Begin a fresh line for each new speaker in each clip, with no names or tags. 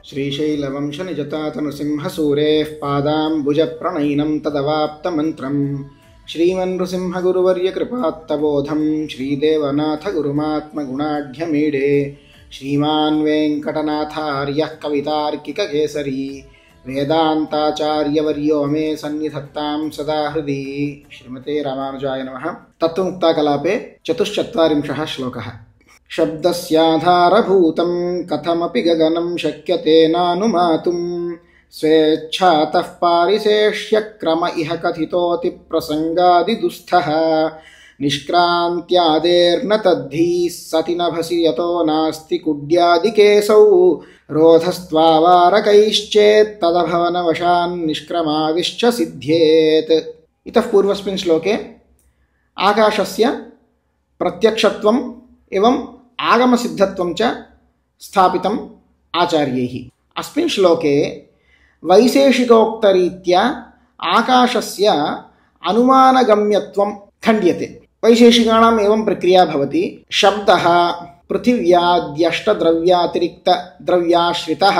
श्रीशैलवंशनिजतातनुसिंहसूरेः पादाम्बुजप्रणयिनं तदवाप्तमन्त्रं श्रीमन्नृसिंहगुरुवर्यकृपात्तबोधं श्रीदेवनाथगुरुमात्मगुणाढ्यमीडे श्रीमान् वेङ्कटनाथार्यः कवितार्किककेसरी वेदान्ताचार्यवर्यो मे सन्निधत्तां सदा हृदि। श्रीमते रामानुजाय नमः। तत्त्वमुक्ताकलापे 44 श्लोकः। शब्दस्याधारभूतं कथमपि गगनं शक्यते नानुमातुं स्वेच्छातः पारिशेष्यक्रम इह कथितोऽति प्रसङ्गादिदुःस्थः निष्क्रान्त्यादेर्न तद्धीः सति नभसि यतो नास्ति कुड्यादिकेसौ रोधस्त्वावारकैश्चेत्तदभवनवशान् निष्क्रमादिश्च सिद्ध्येत्। इतः पूर्वस्मिन् श्लोके आकाशस्य प्रत्यक्षत्वम् एवं आगमसिद्धत्वं च स्थापितम् आचार्यैः। अस्मिन् श्लोके वैशेषिकोक्तरीत्या आकाशस्य अनुमानगम्यत्वं खण्ड्यते। वैशेषिकाणाम् एवं प्रक्रिया भवति। शब्दः पृथिव्याद्यष्टद्रव्यातिरिक्तद्रव्याश्रितः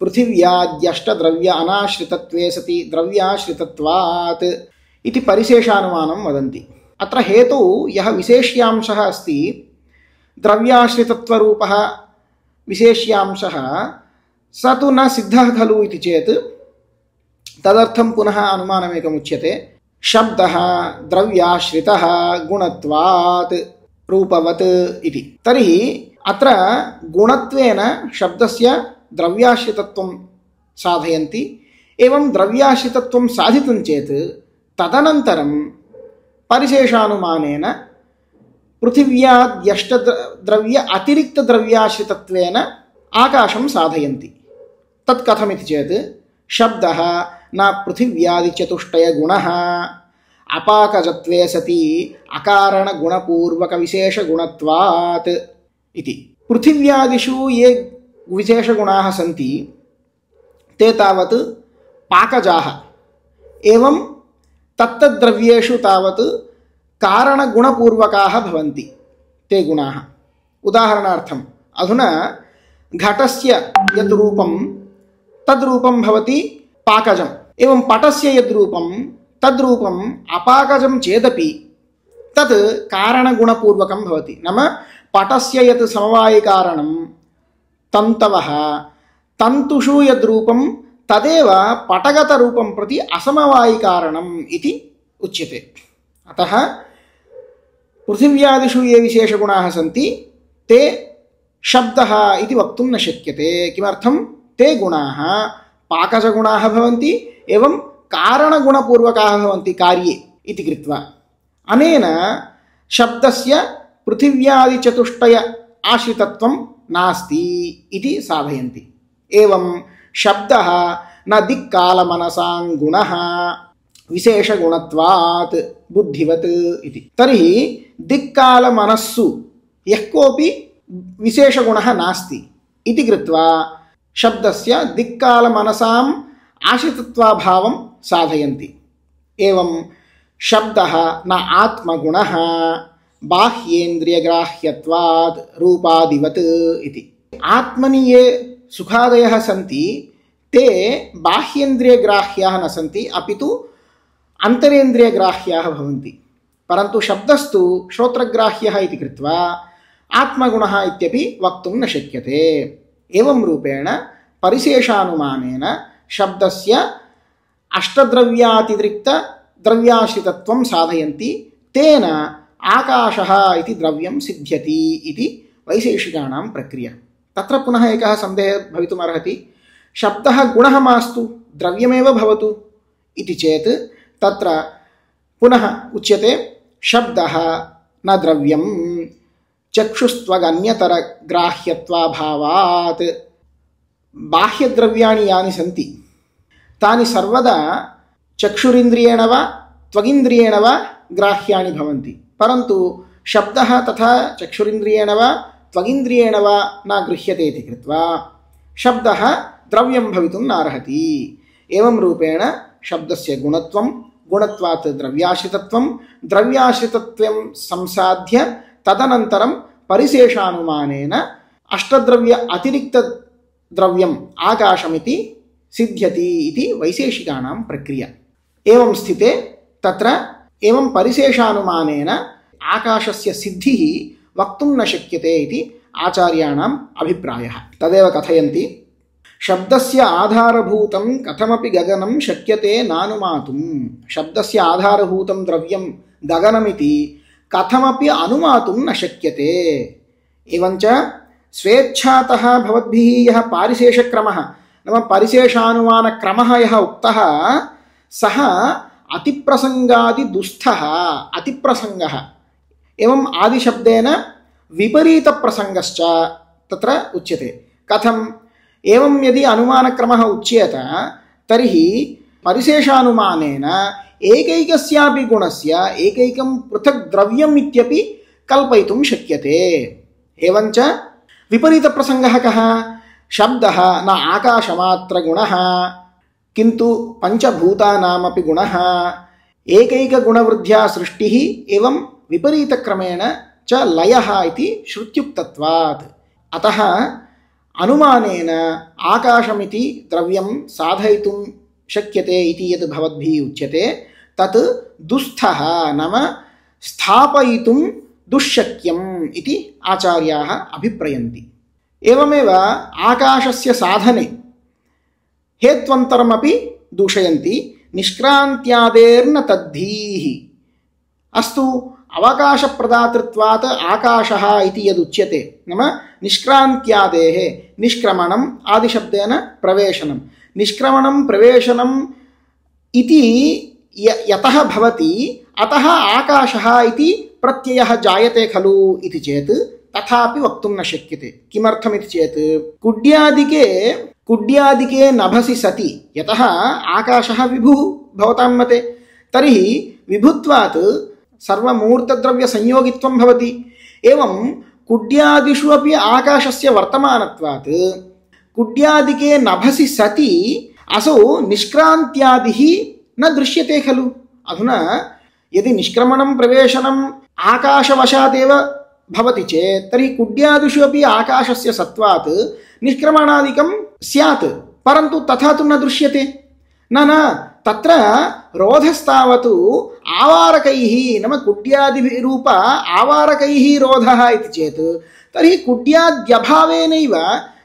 पृथिव्याद्यष्टद्रव्य अनाश्रितत्वे सति द्रव्याश्रितत्वात् इति परिशेषानुमानं वदन्ति। अत्र हेतु यः विशेष्यांशः अस्ति द्रव्याश्रितत्वरूपः विशेष्यांशः स तु न सिद्धः खलु इति चेत् तदर्थं पुनः अनुमानमेकमुच्यते। शब्दः द्रव्याश्रितः गुणत्वात् रूपवत् इति। तर्हि अत्र गुणत्वेन शब्दस्य द्रव्याश्रितत्वं साधयन्ति। एवं द्रव्याश्रितत्वं साधितं चेत् तदनन्तरं परिशेषानुमानेन पृथिव्याद्यष्टद्रव्य अतिरिक्तद्रव्याश्रितत्वेन आकाशं साधयन्ति। तत् कथमिति चेत् शब्दः न पृथिव्यादिचतुष्टयगुणः अपाकजत्वे सति अकारणगुणपूर्वकविशेषगुणत्वात् इति। पृथिव्यादिषु ये विशेषगुणाः सन्ति ते तावत् पाकजाः। एवं तत्तद्द्रव्येषु तावत् कारणगुणपूर्वकाः भवन्ति ते गुणाः। उदाहरणार्थम् अधुना घटस्य यद् रूपं तद्रूपं भवति पाकजम्। एवं पटस्य यद्रूपं तद्रूपम् अपाकजं चेदपि तत् कारणगुणपूर्वकं भवति। नाम पटस्य यत् समवायिकारणं तन्तवः तन्तुषु यद्रूपं तदेव पटगतरूपं प्रति असमवायिकारणम् इति उच्यते। अतः पृथिव्यादिषु ये विशेषगुणाः सन्ति ते शब्दः इति वक्तुं न शक्यते। किमर्थं? ते गुणाः पाकजगुणाः भवन्ति एवं कारणगुणपूर्वकाः भवन्ति कार्ये इति कृत्वा अनेन शब्दस्य पृथिव्यादिचतुष्टय आश्रितत्वं नास्ति इति साधयन्ति। एवं शब्दः न दिक्कालमनसां गुणः विशेषगुणत्वात् बुद्धिवत् इति। तर्हि दिक्कालमनस्सु यः कोऽपि विशेषगुणः नास्ति इति कृत्वा शब्दस्य दिक्कालमनसाम् आश्रितत्वाभावं साधयन्ति। एवं शब्दः न आत्मगुणः बाह्येन्द्रियग्राह्यत्वात् रूपादिवत् इति। आत्मनि ये सुखादयः सन्ति ते बाह्येन्द्रियग्राह्याः न सन्ति अपितु अन्तरेन्द्रियग्राह्याः भवन्ति। परन्तु शब्दस्तु श्रोत्रग्राह्यः इति कृत्वा आत्मगुणः इत्यपि वक्तुं न शक्यते। एवं रूपेण परिशेषानुमानेन शब्दस्य अष्टद्रव्यातिरिक्तद्रव्याश्रितत्वं साधयन्ति। तेन आकाशः इति द्रव्यं सिद्ध्यति इति वैशेषिकाणां प्रक्रिया। तत्र पुनः एकः सन्देहः भवितुमर्हति। शब्दः गुणः मास्तु द्रव्यमेव भवतु इति चेत् तत्र पुनः उच्यते शब्दः न द्रव्यं चक्षुस्त्वगन्यतरग्राह्यत्वाभावात्। बाह्यद्रव्याणि यानि सन्ति तानि सर्वदा चक्षुरिन्द्रियेण वा त्वगिन्द्रियेण वा ग्राह्याणि भवन्ति। परन्तु शब्दः तथा चक्षुरिन्द्रियेण वा त्वगिन्द्रियेण वा न गृह्यते इति कृत्वा शब्दः द्रव्यं भवितुं नार्हति। एवं रूपेण शब्दस्य गुणत्वं गुणत्वात् द्रव्याश्रितत्वं द्रव्याश्रितत्वं संसाध्य तदनन्तरं परिशेषानुमानेन अष्टद्रव्य अतिरिक्त ద్రవ్యం ఆకాశమితి సిద్ధ్యతి ఇది వైశేషికానాం ప్రక్రియ. ఏవం స్థితే తత్ర ఏవం పరిశేషానుమానేన ఆకాశస్య సిద్ధిః వక్తుం న శక్యతే ఇది ఆచార్యాణం అభిప్రాయः. తదేవ కథయంతి. శబ్దస్య ఆధారభూతం కథమపి గగనం శక్యతే నానుమాతుం. శబ్దస్య ఆధారభూతం ద్రవ్యం గగనమితి కథమపి అనుమాతుం న శక్యతే. एवञ्च स्वेच्छातः भवद्भिः यः पारिशेषक्रमः नाम परिशेषानुमानक्रमः यः उक्तः सः अतिप्रसङ्गादिदुस्थः अतिप्रसङ्गः एवम् आदिशब्देन विपरीतप्रसङ्गश्च तत्र उच्यते. कथम्? एवं यदि अनुमानक्रमः उच्येत तर्हि परिशेषानुमानेन एकैकस्यापि गुणस्य एकैकं पृथक् द्रव्यम् इत्यपि कल्पयितुं शक्यते. एवञ्च विपरीतप्रसङ्गः कः? शब्दः न आकाशमात्रगुणः किन्तु पञ्चभूतानामपि गुणः. एकैकगुणवृद्ध्या सृष्टिः एवं विपरीतक्रमेण च लयः इति श्रुत्युक्तत्वात्. अतः अनुमानेन आकाशमिति द्रव्यं साधयितुं शक्यते इति यद् भवद्भिः उच्यते तत् दुस्थः नाम स्थापयितुं दुश्शक्यम् इति आचार्याः अभिप्रयन्ति. एवमेव आकाशस्य साधने हेत्वन्तरमपि दूषयन्ति. निष्क्रान्त्यादेर्न तद्धीः. अस्तु अवकाशप्रदातृत्वात् आकाशः इति यदुच्यते नाम निष्क्रान्त्यादेः निष्क्रमणम् आदिशब्देन प्रवेशनं निष्क्रमणं प्रवेशनम् इति यतः भवति अतः आकाशः इति प्रत्ययः जायते खलु इति चेत् तथापि वक्तुं न शक्यते. किमर्थमिति चेत् कुड्यादिके नभसि सति यतः आकाशः विभुः भवतां मते तर्हि विभुत्वात् सर्वमूर्तद्रव्यसंयोगित्वं भवति. एवं कुड्यादिषु अपि आकाशस्य वर्तमानत्वात् कुड्यादिके नभसि सति असौ निष्क्रान्त्यादिः न दृश्यते खलु. अधुना यदि निष्क्रमणं प्रवेशनम् आकाशवशादेव भवति चेत् तर्हि कुड्यादिषु अपि आकाशस्य सत्त्वात् निष्क्रमणादिकं स्यात्, परन्तु तथा तु न दृश्यते. न तत्र रोधस्तावत् आवारकैः नाम कुड्यादिरूप आवारकैः रोधः इति चेत् तर्हि कुड्याद्यभावेनैव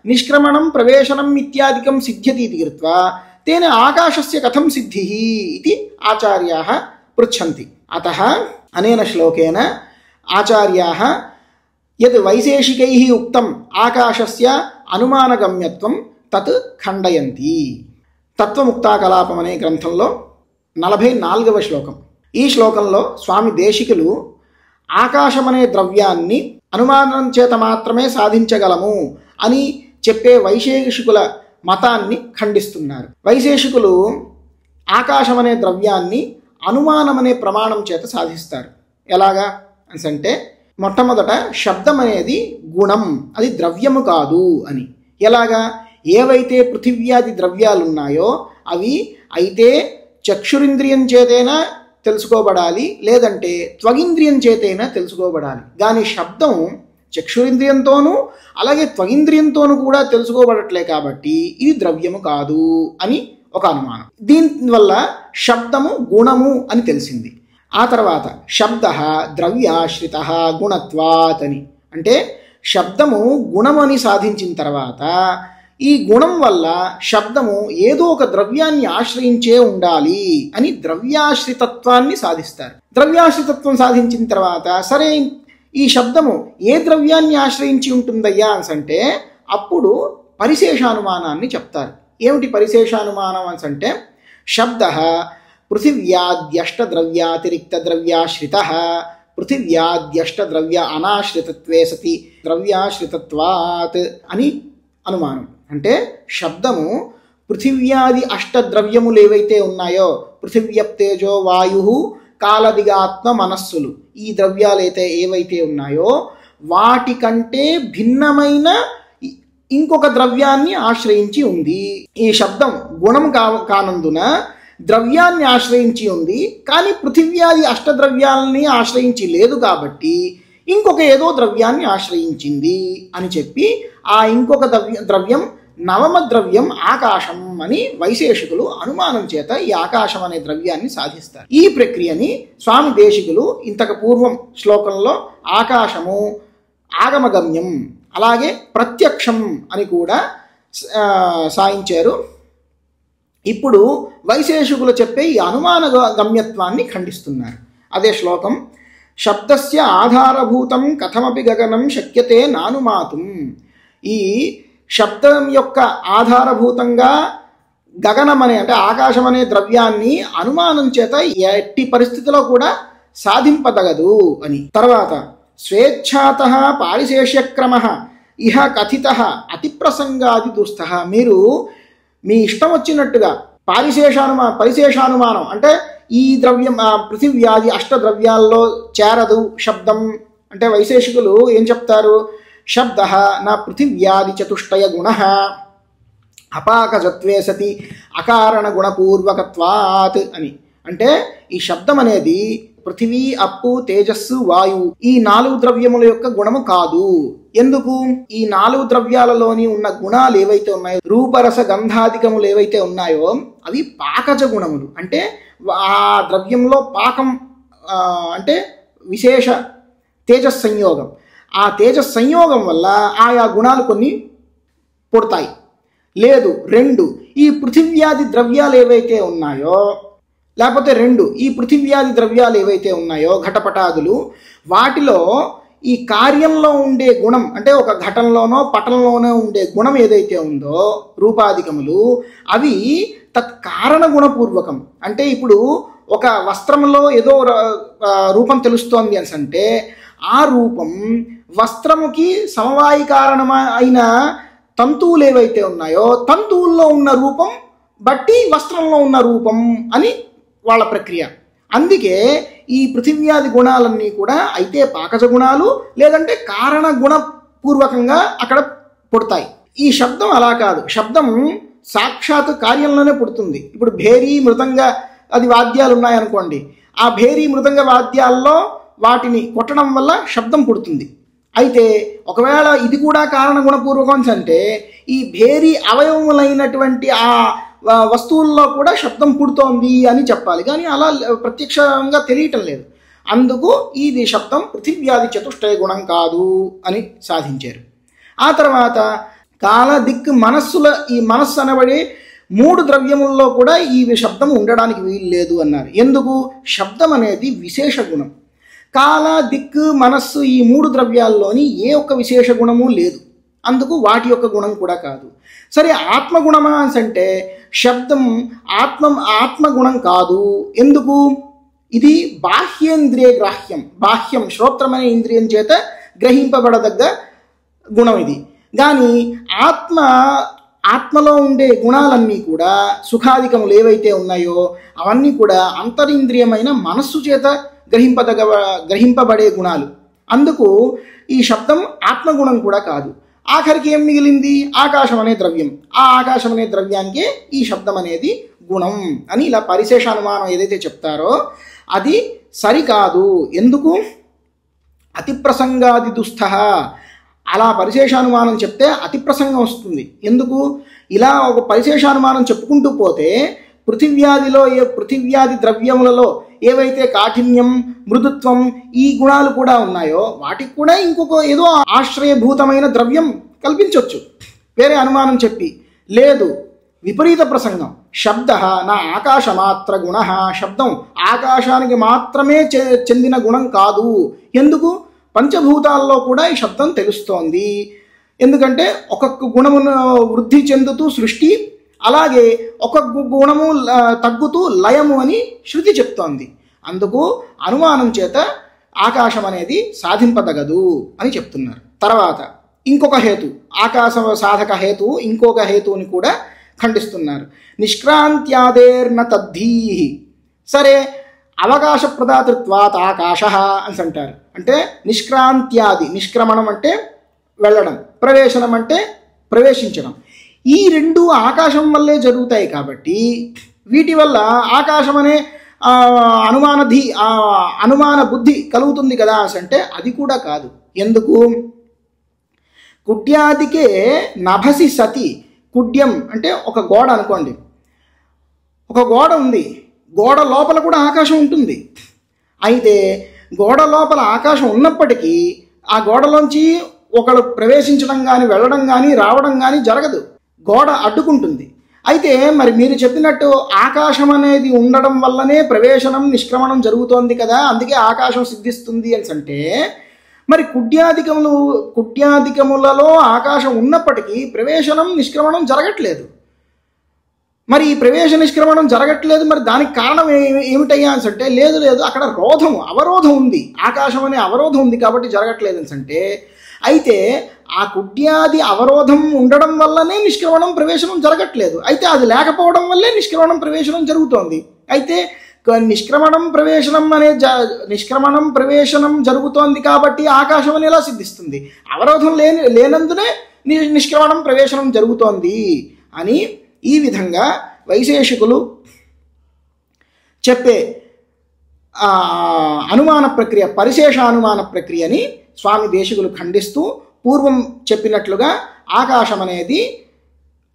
निष्क्रमणं प्रवेशनम् इत्यादिकं सिद्ध्यति इति कृत्वा तेन आकाशस्य कथं सिद्धिः इति आचार्याः पृच्छन्ति. अतः अनेन श्लोकेन आचार्याः यद् वैशेषिकैः उक्तम् आकाशस्य अनुमानगम्यत्वं तत् खण्डयन्ति. తత్వముక్తాకలాపం అనే గ్రంథంలో 44వ శ్లోకం. ఈ శ్లోకంలో స్వామి దేశికులు ఆకాశమనే ద్రవ్యాన్ని అనుమానం చేత మాత్రమే సాధించగలము అని చెప్పే వైశేషికుల మతాన్ని ఖండిస్తున్నారు. వైశేషికులు ఆకాశమనే ద్రవ్యాన్ని అనుమానమనే ప్రమాణం చేత సాధిస్తారు. ఎలాగా అంటే మొట్టమొదట శబ్దం అనేది గుణం, అది ద్రవ్యము కాదు అని. ఎలాగా? ఏవైతే పృథివ్యాది ద్రవ్యాలున్నాయో అవి అయితే చక్షురింద్రియం చేతైనా తెలుసుకోబడాలి, లేదంటే త్వగింద్రియం చేతైనా తెలుసుకోబడాలి. కానీ శబ్దం చక్షురింద్రియంతోనూ అలాగే త్వగింద్రియంతోనూ కూడా తెలుసుకోబడట్లే కాబట్టి ఇది ద్రవ్యము కాదు అని ఒక అనుమానం. దీనివల్ల శబ్దము గుణము అని తెలిసింది. ఆ తర్వాత శబ్ద ద్రవ్యాశ్రిత గుణత్వాత్ అని, అంటే శబ్దము గుణమని సాధించిన తర్వాత ఈ గుణం వల్ల శబ్దము ఏదో ఒక ద్రవ్యాన్ని ఆశ్రయించే ఉండాలి అని ద్రవ్యాశ్రితత్వాన్ని సాధిస్తారు. ద్రవ్యాశ్రితత్వం సాధించిన తర్వాత సరే ఈ శబ్దము ఏ ద్రవ్యాన్ని ఆశ్రయించి ఉంటుందయ్యా అంటే అప్పుడు పరిశేషానుమానాన్ని చెప్తారు. ఏమిటి పరిశేషానుమానం అంటే శబ్ద పృథివ్యాద్యష్టద్రవ్యాతిరిక్తద్రవ్యాశ్రిత పృథివ్యాద్యష్టద్రవ్య అనాశ్రితత్వే సతి ద్రవ్యాశ్రితత్వాత్ అని అనుమానం. అంటే శబ్దము పృథివ్యాది అష్టద్రవ్యములు ఏవైతే ఉన్నాయో పృథివ్యప్తేజో వాయు కాలదిగాత్మ మనస్సులు, ఈ ద్రవ్యాలైతే ఏవైతే ఉన్నాయో వాటికంటే భిన్నమైన ఇంకొక ద్రవ్యాన్ని ఆశ్రయించి ఉంది. ఈ శబ్దం గుణం కానందున ద్రవ్యాన్ని ఆశ్రయించి ఉంది, కానీ పృథివ్యాది అష్టద్రవ్యాలని ఆశ్రయించి లేదు కాబట్టి ఇంకొక ఏదో ద్రవ్యాన్ని ఆశ్రయించింది అని చెప్పి ఆ ఇంకొక ద్రవ్యం నవమ ద్రవ్యం ఆకాశం అని వైశేషికులు అనుమానం చేత ఈ ఆకాశం అనే ద్రవ్యాన్ని సాధిస్తారు. ఈ ప్రక్రియని స్వామి దేశికులు ఇంతకు పూర్వం శ్లోకంలో ఆకాశము ఆగమగమ్యం అలాగే ప్రత్యక్షం అని కూడా సాయించారు. ఇప్పుడు వైశేషికులు చెప్పే ఈ అనుమాన గమ్యత్వాన్ని ఖండిస్తున్నారు. అదే శ్లోకం శబ్దస్య ఆధారభూతం కథమపి గగనం శక్యతే నానుమాతుం. ఈ శబ్దం యొక్క ఆధారభూతంగా గగనం అనే అంటే ఆకాశం అనే ద్రవ్యాన్ని అనుమానం చేత ఎట్టి పరిస్థితిలో కూడా సాధింపదగదు అని. తర్వాత స్వేచ్ఛాతః పారిశేష్యక్రమ ఇహ కథిత అతిప్రసంగాది దుస్థ. మీరు మీ ఇష్టం వచ్చినట్టుగా పరిశేషానుమానం అంటే ఈ ద్రవ్యం పృథివ్యాది అష్టద్రవ్యాల్లో చేరదు శబ్దం అంటే వైశేషికులు ఏం చెప్తారు? శబ్ద నా పృథివ్యాది చతుష్టయ గుణ అపాకజత్వే సతి అకారణ గుణపూర్వకత్వాత్ అని. అంటే ఈ శబ్దం అనేది పృథివీ, అప్పు, తేజస్సు, వాయువు ఈ 4 ద్రవ్యముల యొక్క గుణము కాదు. ఎందుకు? ఈ 4 ద్రవ్యాలలోని ఉన్న గుణాలు ఏవైతే ఉన్నాయో రూపరస గంధాధికములు ఏవైతే ఉన్నాయో అవి పాకజ గుణములు. అంటే ఆ ద్రవ్యంలో పాకం అంటే విశేష తేజస్ సంయోగం. ఆ తేజస్ సంయోగం వల్ల ఆయా గుణాలు కొన్ని పుడతాయి. లేదు 2 ఈ పృథివ్యాది ద్రవ్యాలు ఏవైతే ఉన్నాయో లేకపోతే 2 ఈ పృథివ్యాది ద్రవ్యాలు ఏవైతే ఉన్నాయో ఘటపటాదులు వాటిలో ఈ కార్యంలో ఉండే గుణం అంటే ఒక ఘటంలోనో పటంలోనో ఉండే గుణం ఏదైతే ఉందో రూపాధికములు అవి తత్కారణ గుణపూర్వకం. అంటే ఇప్పుడు ఒక వస్త్రంలో ఏదో రూపం తెలుస్తోంది అని అంటే ఆ రూపం వస్త్రముకి సమవాయి కారణమైన తంతువులు ఏవైతే ఉన్నాయో తంతువుల్లో ఉన్న రూపం బట్టి వస్త్రంలో ఉన్న రూపం అని వాళ్ళ ప్రక్రియ. అందుకే ఈ పృథివ్యాది గుణాలన్నీ కూడా అయితే పాకజ గుణాలు లేదంటే కారణ గుణపూర్వకంగా అక్కడ పుడతాయి. ఈ శబ్దం అలా కాదు. శబ్దం సాక్షాత్ కార్యంలోనే పుడుతుంది. ఇప్పుడు భేరీ మృదంగ అది వాద్యాలు ఉన్నాయనుకోండి, ఆ భేరీ మృదంగ వాద్యాల్లో వాటిని కొట్టడం వల్ల శబ్దం పుడుతుంది. అయితే ఒకవేళ ఇది కూడా కారణ గుణపూర్వకం అంటే ఈ భేరీ అవయవములైనటువంటి ఆ వస్తువుల్లో కూడా శబ్దం పుడుతోంది అని చెప్పాలి. కానీ అలా ప్రత్యక్షంగా తెలియటం లేదు. అందుకు ఇది శబ్దం పృథివ్యాది చతుష్టయ గుణం కాదు అని సాధించారు. ఆ తర్వాత కాల దిక్ మనస్సుల ఈ మనస్సు అనబడే 3 ద్రవ్యముల్లో కూడా ఈ శబ్దం ఉండడానికి వీలు లేదు అన్నారు. ఎందుకు? శబ్దం అనేది విశేష గుణం. కాల దిక్కు మనస్సు ఈ 3 ద్రవ్యాల్లోని ఏ ఒక్క విశేష గుణము లేదు. అందుకు వాటి యొక్క గుణం కూడా కాదు. సరే ఆత్మగుణమా అంటే శబ్దం ఆత్మగుణం కాదు. ఎందుకు? ఇది బాహ్యేంద్రియ గ్రాహ్యం. బాహ్యం శ్రోత్రమనే ఇంద్రియం చేత గ్రహింపబడదగ్గ గుణం ఇది. కానీ ఆత్మలో ఉండే గుణాలన్నీ కూడా సుఖాధికములు ఏవైతే ఉన్నాయో అవన్నీ కూడా అంతరింద్రియమైన మనస్సు చేత గ్రహింపబడే గుణాలు. అందుకు ఈ శబ్దం ఆత్మగుణం కూడా కాదు. ఆఖరికి ఏం మిగిలింది? ఆకాశం అనే ద్రవ్యం. ఆ ఆకాశం అనే ద్రవ్యానికే ఈ శబ్దం అనేది గుణం అని ఇలా పరిశేషానుమానం ఏదైతే చెప్తారో అది సరికాదు. ఎందుకు? అతిప్రసంగాది దుస్థ. అలా పరిశేషానుమానం చెప్తే అతిప్రసంగం వస్తుంది. ఎందుకు? ఇలా ఒక పరిశేషానుమానం చెప్పుకుంటూ పోతే పృథివ్యాది ద్రవ్యములలో ఏవైతే కాఠిన్యం, మృదుత్వం ఈ గుణాలు కూడా ఉన్నాయో వాటికి కూడా ఇంకొక ఏదో ఆశ్రయభూతమైన ద్రవ్యం కల్పించవచ్చు వేరే అనుమానం చెప్పి. లేదు, విపరీత ప్రసంగం. శబ్ద నా ఆకాశమాత్ర గుణ. శబ్దం ఆకాశానికి మాత్రమే చెందిన గుణం కాదు. ఎందుకు? పంచభూతాల్లో కూడా ఈ శబ్దం తెలుస్తోంది. ఎందుకంటే ఒక్కొక్క గుణమును వృద్ధి చెందుతూ సృష్టి, అలాగే ఒక్కొక్క గుణము తగ్గుతూ లయము అని శృతి చెప్తోంది. అందుకు అనుమానం చేత ఆకాశం అనేది సాధింపదగదు అని చెప్తున్నారు. తర్వాత ఇంకొక హేతు, ఆకాశ సాధక హేతు ఇంకొక హేతువుని కూడా ఖండిస్తున్నారు. నిష్క్రాంత్యాదేర్న తద్ధీ. సరే, అవకాశ ప్రదాతృత్వాత్ ఆకాశ అని అంటారు. అంటే నిష్క్రాంత్యాది, నిష్క్రమణం అంటే వెళ్ళడం, ప్రవేశనం అంటే ప్రవేశించడం. ఈ 2 ఆకాశం వల్లే జరుగుతాయి కాబట్టి వీటి వల్ల ఆకాశం అనే అనుమాన బుద్ధి కలుగుతుంది కదా అంటే అది కూడా కాదు. ఎందుకు? కుట్యాదికే నభసి సతి కుడ్యం అంటే ఒక గోడ అనుకోండి. ఒక గోడ ఉంది, గోడ లోపల కూడా ఆకాశం ఉంటుంది. అయితే గోడ లోపల ఆకాశం ఉన్నప్పటికీ ఆ గోడలోంచి ఒకడు ప్రవేశించడం కానీ వెళ్ళడం కానీ రావడం కానీ జరగదు, గోడ అడ్డుకుంటుంది. అయితే మరి మీరు చెప్పినట్టు ఆకాశం అనేది ఉండడం వల్లనే ప్రవేశనం నిష్క్రమణం జరుగుతోంది కదా, అందుకే ఆకాశం సిద్ధిస్తుంది అని అంటే, మరి కుడ్యాధికములలో ఆకాశం ఉన్నప్పటికీ ప్రవేశనం నిష్క్రమణం జరగట్లేదు. మరి ఈ ప్రవేశ నిష్క్రమణం జరగట్లేదు, మరి దానికి కారణం ఏమిటయ్యా అని అంటే, లేదు అక్కడ అవరోధం ఉంది, ఆకాశం అనే అవరోధం ఉంది కాబట్టి జరగట్లేదు అని అంటే, అయితే ఆ కుడ్యాది అవరోధం ఉండడం వల్లనే నిష్క్రమణం ప్రవేశనం జరగట్లేదు. అయితే అది లేకపోవడం వల్లే నిష్క్రమణం ప్రవేశనం జరుగుతోంది. అయితే నిష్క్రమణం ప్రవేశనం జరుగుతోంది కాబట్టి ఆకాశం అని ఎలా సిద్ధిస్తుంది? అవరోధం లేనందునే నిష్క్రమణం ప్రవేశనం జరుగుతోంది అని ఈ విధంగా వైశేషికులు చెప్పే అనుమాన ప్రక్రియ, పరిశేషానుమాన ప్రక్రియని స్వామి దేశికులు ఖండిస్తూ పూర్వం చెప్పినట్లుగా ఆకాశం అనేది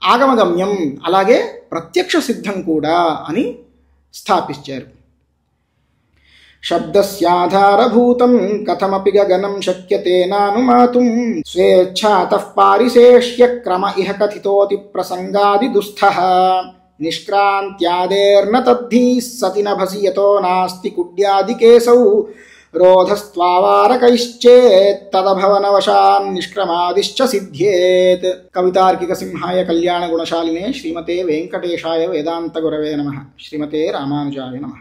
ఆగమగమ్యం, అలాగే ప్రత్యక్ష సిద్ధం కూడా అని స్థాపించారు. శబ్దస్యాధారభూతం కథమపి గగనం శక్యతే నానుమాతుం స్వేచ్ఛాతః పారిశేష్య క్రమ ఇహ కథితోతి ప్రసంగాది దుస్థః నిష్క్రాంత్యాదేర్న తద్ధి సతి నభసి యతో నాస్తి కుడ్యాదికేశౌ రోధస్త్వావారకైశ్చేత్తదభవనవశాన్ నిష్క్రమాదిశ్చ సిద్ధ్యేత్. కవితార్కిక సింహాయ కళ్యాణ గుణశాలినే శ్రీమతే వెంకటేశాయ వేదాంత గురవే నమః. శ్రీమతే రామానుజాయ నమః.